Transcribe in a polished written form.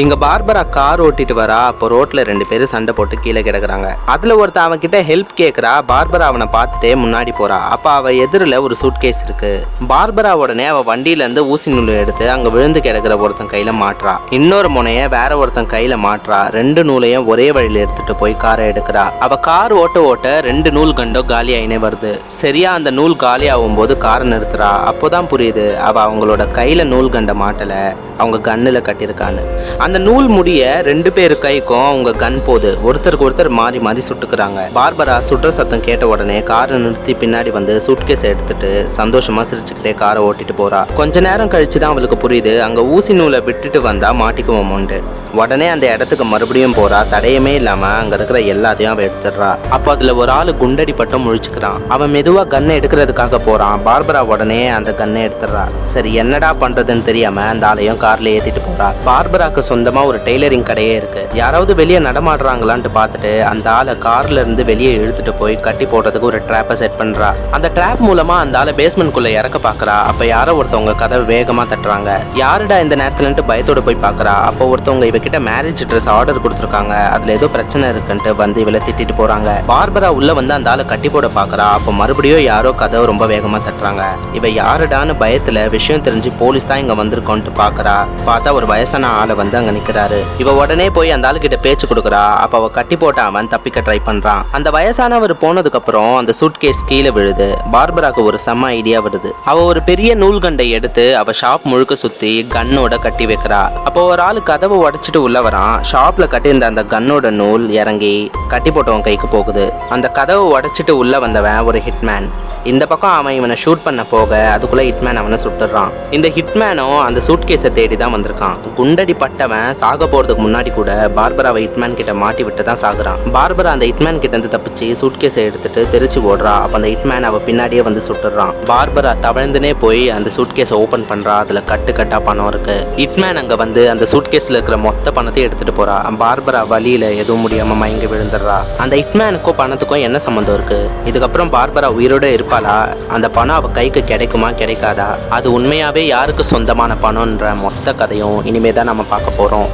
இங்க Barbara car ஓட்டிட்டு வரா. அப்போ ரோட்ல 2 பேரும் சண்டை போட்டு கீழே கிடக்குறாங்க. அதுல ஒருத்த அவன் கிட்ட ஹெல்ப் கேக்குறா. பார்பரா அவனை பார்த்துட்டே முன்னாடி போறா. அப்ப அவ எதிரில் ஒரு சூட்கேஸ் இருக்கு. பார்பரா உடனே அவ வண்டியில இருந்து ஊசி நூல் எடுத்து அங்க விழுந்து கிடக்குற ஒருத்தன் கையில மாற்றா. இன்னொரு முனைய வேற ஒருத்தன் கையில மாற்றா. 2 நூலையும் ஒரே வழியில எடுத்துட்டு போய் காரை எடுக்கிறா. அவ கார் ஓட்ட ஓட்ட 2 நூல் கண்டும் காலி ஆயினே வருது. சரியா அந்த நூல் காலி ஆகும் போது காரை நிறுத்துறா. அப்போதான் புரியுது அவ அவங்களோட கையில நூல் கண்ட மாட்டல, அவங்க கண்ணுல கட்டியிருக்கான்னு. அந்த நூல் முடிய 2 பேரு கைக்கும் அவங்க கன் போகுது. ஒருத்தருக்கு ஒருத்தர் மாறி மாறி சுட்டுக்கிறாங்க. பார்பரா சுற்ற சத்தம் கேட்ட உடனே காரை நிறுத்தி பின்னாடி வந்து சூட்கேஸ் எடுத்துட்டு சந்தோஷமா சிரிச்சுக்கிட்டே காரை ஓட்டிட்டு போறா. கொஞ்ச நேரம் கழிச்சுதான் அவளுக்கு புரியுது அங்க ஊசி நூலை விட்டுட்டு வந்தா மாட்டிக்குவோமோன்ட்டு. உடனே அந்த இடத்துக்கு மறுபடியும் போறா. தடையமே இல்லாம அங்க இருக்கிற எல்லாத்தையும் அவ எடுத்துடுறா. அப்போ அதுல ஒரு ஆளு குண்டடி பட்டம் முழிச்சுக்கிறான். அவன் மெதுவா கன்னை எடுக்கிறதுக்காக போறான். பார்பரா உடனே அந்த கன்னை எடுத்துடுறா. சரி என்னடா பண்றதுன்னு தெரியாம அந்த ஆளையும் கார்ல ஏத்திட்டு போறா. பார்பராக்கு சொந்தமா ஒரு டெய்லரிங் கடையே இருக்கு. யாராவது வெளியே நடமாடுறாங்களான்ட்டு பார்த்துட்டு அந்த ஆளை கார்ல இருந்து வெளியே இழுத்துட்டு போய் கட்டி போடுறதுக்கு ஒரு ட்ராப்பை செட் பண்றா. அந்த ட்ராப் மூலமா அந்த ஆளை பேஸ்மெண்ட் குள்ள இறக்க பாக்குறா. அப்ப யாரோ ஒருத்தவங்க கதவை வேகமா தட்டுறாங்க. யாருடா இந்த நேரத்துலன்ட்டு பயத்தோட போய் பாக்குறா. அப்போ ஒருத்தவங்க இவகிட்ட மேரேஜ் ட்ரெஸ் ஆர்டர் கொடுத்துருக்காங்க, அதுல ஏதோ பிரச்சனை இருக்குன்ட்டு வந்து இவளை திட்டிட்டு போறாங்க. பார்பரா உள்ள வந்து அந்த ஆளை கட்டி போட பாக்குறா. அப்போ மறுபடியும் யாரோ கதவை ரொம்ப வேகமா தட்டுறாங்க. இவ யாருடான்னு பயத்துல விஷயம் தெரிஞ்சு போலீஸ் தான் இங்க வந்திருக்கோன்ட்டு பாக்குறா. பார்த்தா ஒரு வயசான ஆளை வந்து அங்க நிக்கிறாரு. இவ உடனே போய் அந்த ஆளு கிட்ட பேச்சு கொடுக்குறா. அப்ப அவ கட்டி போட்ட அவன் தப்பிக்க ட்ரை பண்றான். அந்த வயசானவர் போனதுக்கு அப்புறம் அந்த சூட்கேஸ் கீழே விழுது. பார்பராக்கு ஒரு செம்ம ஐடியா வருது. அவ ஒரு பெரிய நூல்கண்டை எடுத்து அவ ஷாப் முழுக்க சுத்தி கன்னோட கட்டி வைக்கிறா. அப்போ ஒரு ஆளு கதவை உடைச்சிட்டு உள்ள வரான். ஷாப்ல கட்டியிருந்த அந்த கன்னோட நூல் இறங்கி கட்டி போட்டவன் கைக்கு போகுது. அந்த கதவை உடைச்சிட்டு உள்ள வந்தவன் ஒரு ஹிட்மேன். இந்த பக்கம் அவன் இவனை ஷூட் பண்ண போக அதுக்குள்ள ஹிட்மேன் அவனை சுட்டுறான். இந்த ஹிட்மேனும் அந்த சூட்கேஸை தேடி தான் வந்திருக்கான். குண்டடி பட்டவன் சாக போறதுக்கு முன்னாடி கூட பார்பராவை ஹிட்மேன் கிட்ட மாட்டி விட்டு தான் சாகுறான். பார்பரா அந்த ஹிட்மேன் கிட்ட இருந்து தப்பிச்சு சூட்கேஸை எடுத்துட்டு தெரிச்சு ஓடுறா. அப்ப அந்த ஹிட்மேன் அவ பின்னாடியே வந்து சுட்டுறான். பார்பரா தவழ்ந்துனே போய் அந்த சூட்கேஸை ஓபன் பண்றா. அதுல கட்டு கட்டா பணம் இருக்கு. ஹிட்மேன் அங்க வந்து அந்த சூட்கேஸ்ல இருக்கிற மொத்த பணத்தை எடுத்துட்டு போறா. பார்பரா வழியில எதுவும் முடியாம மயங்கி விழுந்துடுறா. அந்த ஹிட்மேனுக்கும் பணத்துக்கும் என்ன சம்பந்தம் இருக்கு? இதுக்கப்புறம் பார்பரா உயிரோட இருப்பாளா? அந்த பணம் அவ கைக்கு கிடைக்குமா கிடைக்காதா? அது உண்மையாவே யாருக்கு சொந்தமான பணம்ன்ற மொத்த கதையும் இனிமே தான் நம்ம பார்க்க போறோம்.